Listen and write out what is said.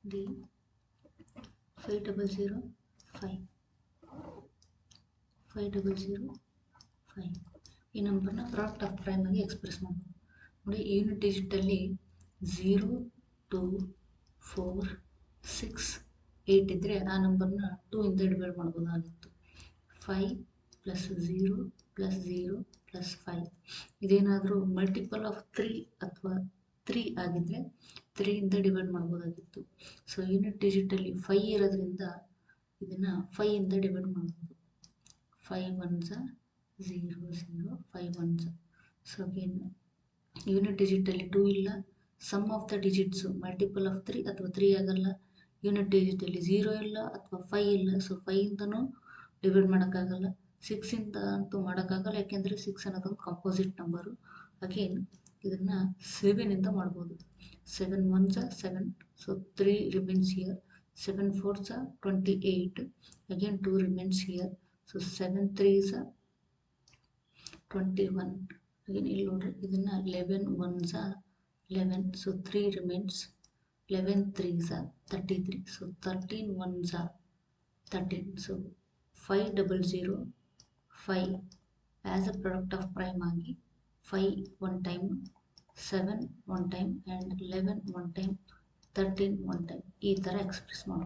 D 5005 5005 ಈ ನಂಬರ್ನ product of prime ಆಗಿ ಎಕ್ಸ್ಪ್ರೆಸ್ ಮಾಡ್ಬೋದು. ನೋಡಿ ಯೂನಿಟ್ ಡಿಜಿಟಲ್ಲಿ 0 2 4 6 8 ಇದ್ದರೆ ಆ ನಂಬರ್ನ 2 ಇಂದ ಡಿವೈಡ್ ಮಾಡ್ಬೋದಾಗಿತ್ತು. 5 + 0 + 0 + 5 ಇದೇನಾದರೂ ಮಲ್ಟಿಪಲ್ ಆಫ್ 3 ಅಥವಾ 3 ಆಗಿದ್ದರೆ 3 ಇಂದ ಡಿವೈಡ್ ಮಾಡ್ಬೋದಾಗಿತ್ತು. ಸೊ ಯೂನಿಟ್ ಡಿಜಿಟಲ್ಲಿ 5 ಇರೋದ್ರಿಂದ ಇದನ್ನು 5 ಇಂದ ಡಿವೈಡ್ ಮಾಡ್ಬೋದು. 5 1s 0 0 5 1s. So again unit ಡಿಜಿಟಲ್ಲಿ 2 ಇಲ್ಲ, sum of the digits multiple of 3 ಅಥವಾ 3 ಆಗಲ್ಲ. ಯೂನಿಟ್ ಡಿಜಿಟಲ್ಲಿ 0 ಇಲ್ಲ ಅಥವಾ 5 ಇಲ್ಲ, ಸೊ 5 ಇಂದನೂ ಡಿವೈಡ್ ಮಾಡೋಕ್ಕಾಗಲ್ಲ. 6 ಇಂದ ಅಂತೂ ಮಾಡೋಕ್ಕಾಗಲ್ಲ, ಯಾಕೆಂದರೆ 6 ಅನ್ನೋದೊಂದು ಕಂಪೋಸಿಟ್ ನಂಬರು. ಅಗೇನ್ ಇದನ್ನು 7 ಇಂದ ಮಾಡ್ಬೋದು. 7 1s 7, so 3 remains here. 7 4s 28, again 2 remains here. So 7 3s 21. Again ಇಲ್ಲಿ ನೋಡ್ರಿ, ಇದನ್ನು 11 1s 11, so 3 remains. 11 3s 33, so 13 1s 13. So 500 5 as a product of prime ಆಗಿ 5 1 time, 7 1 time and 11 1 time, 13 1 time ಈ ಥರ express ಮಾಡ್ಬೋದು.